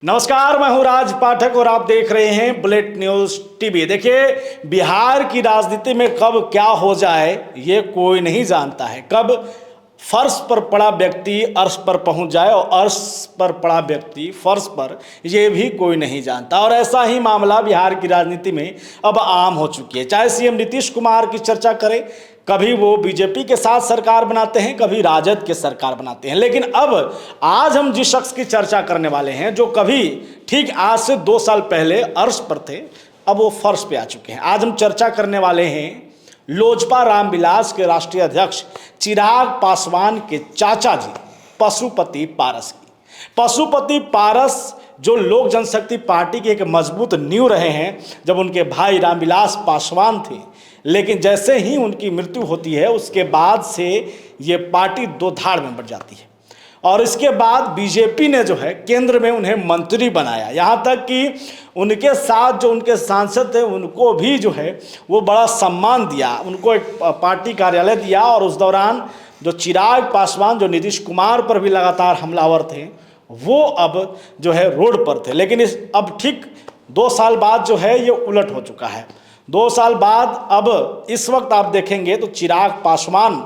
नमस्कार, मैं हूं राज पाठक और आप देख रहे हैं बुलेट न्यूज टीवी। देखिए, बिहार की राजनीति में कब क्या हो जाए ये कोई नहीं जानता है। कब फर्श पर पड़ा व्यक्ति अर्श पर पहुंच जाए और अर्श पर पड़ा व्यक्ति फर्श पर, ये भी कोई नहीं जानता। और ऐसा ही मामला बिहार की राजनीति में अब आम हो चुकी है। चाहे सीएम नीतीश कुमार की चर्चा करें, कभी वो बीजेपी के साथ सरकार बनाते हैं, कभी राजद के सरकार बनाते हैं। लेकिन अब आज हम जिस शख्स की चर्चा करने वाले हैं, जो कभी ठीक आज से 2 साल पहले अर्श पर थे, अब वो फर्श पे आ चुके हैं। आज हम चर्चा करने वाले हैं लोजपा रामविलास के राष्ट्रीय अध्यक्ष चिराग पासवान के चाचा जी पशुपति पारस की। पशुपति पारस जो लोक जनशक्ति पार्टी के एक मजबूत नींव रहे हैं जब उनके भाई रामविलास पासवान थे, लेकिन जैसे ही उनकी मृत्यु होती है उसके बाद से ये पार्टी दो धाड़ में बढ़ जाती है। और इसके बाद बीजेपी ने जो है केंद्र में उन्हें मंत्री बनाया, यहाँ तक कि उनके साथ जो उनके सांसद थे उनको भी जो है वो बड़ा सम्मान दिया, उनको एक पार्टी कार्यालय दिया। और उस दौरान जो चिराग पासवान जो नीतीश कुमार पर भी लगातार हमलावर थे, वो अब जो है रोड पर थे। लेकिन अब ठीक 2 साल बाद जो है ये उलट हो चुका है। 2 साल बाद अब इस वक्त आप देखेंगे तो चिराग पासवान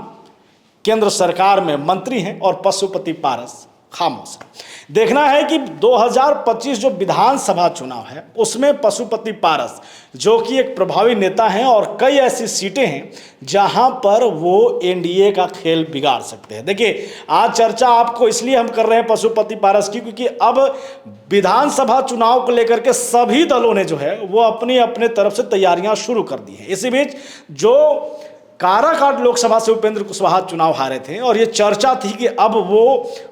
केंद्र सरकार में मंत्री हैं और पशुपति पारस खामोश हैं। देखना है कि 2025 जो विधानसभा चुनाव है उसमें पशुपति पारस जो कि एक प्रभावी नेता हैं और कई ऐसी सीटें हैं जहां पर वो एनडीए का खेल बिगाड़ सकते हैं। देखिए, आज चर्चा आपको इसलिए हम कर रहे हैं पशुपति पारस की, क्योंकि अब विधानसभा चुनाव को लेकर के सभी दलों ने जो है वो अपनी अपने तरफ से तैयारियां शुरू कर दी हैं। इसी बीच जो काराकाट लोकसभा से उपेंद्र कुशवाहा चुनाव हारे थे और ये चर्चा थी कि अब वो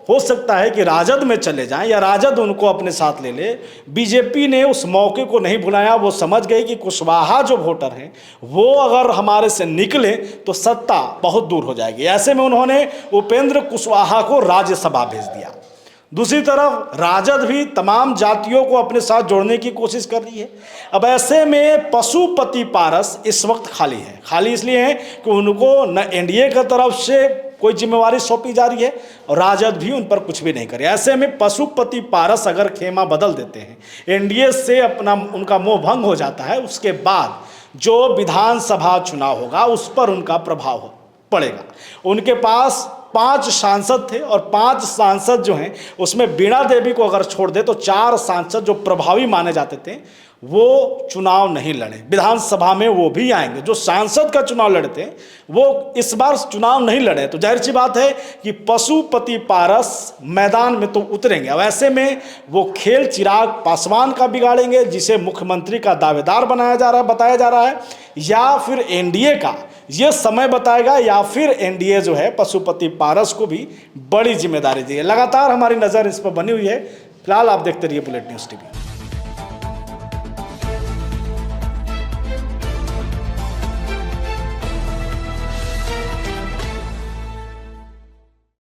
हो सकता है कि राजद में चले जाएं या राजद उनको अपने साथ ले ले। बीजेपी ने उस मौके को नहीं भुलाया। वो समझ गई कि कुशवाहा जो वोटर हैं वो अगर हमारे से निकले तो सत्ता बहुत दूर हो जाएगी। ऐसे में उन्होंने उपेंद्र कुशवाहा को राज्यसभा भेज दिया। दूसरी तरफ राजद भी तमाम जातियों को अपने साथ जोड़ने की कोशिश कर रही है। अब ऐसे में पशुपति पारस इस वक्त खाली है। खाली इसलिए है कि उनको न एनडीए की तरफ से कोई जिम्मेवारी सौंपी जा रही है और राजद भी उन पर कुछ भी नहीं करे। ऐसे में पशुपति पारस अगर खेमा बदल देते हैं, एनडीए से उनका मोह भंग हो जाता है, उसके बाद जो विधानसभा चुनाव होगा उस पर उनका प्रभाव पड़ेगा। उनके पास 5 सांसद थे और 5 सांसद जो हैं उसमें वीणा देवी को अगर छोड़ दे तो 4 सांसद जो प्रभावी माने जाते थे वो चुनाव नहीं लड़े। विधानसभा में वो भी आएंगे। जो सांसद का चुनाव लड़ते वो इस बार चुनाव नहीं लड़े, तो जाहिर सी बात है कि पशुपति पारस मैदान में तो उतरेंगे। अब ऐसे में वो खेल चिराग पासवान का बिगाड़ेंगे, जिसे मुख्यमंत्री का दावेदार बताया जा रहा है, या फिर एनडीए का, ये समय बताएगा। या फिर एनडीए जो है पशुपति पारस को भी बड़ी जिम्मेदारी दी है। लगातार हमारी नज़र इस पर बनी हुई है। फिलहाल आप देखते रहिए बुलेट न्यूज़ टीवी।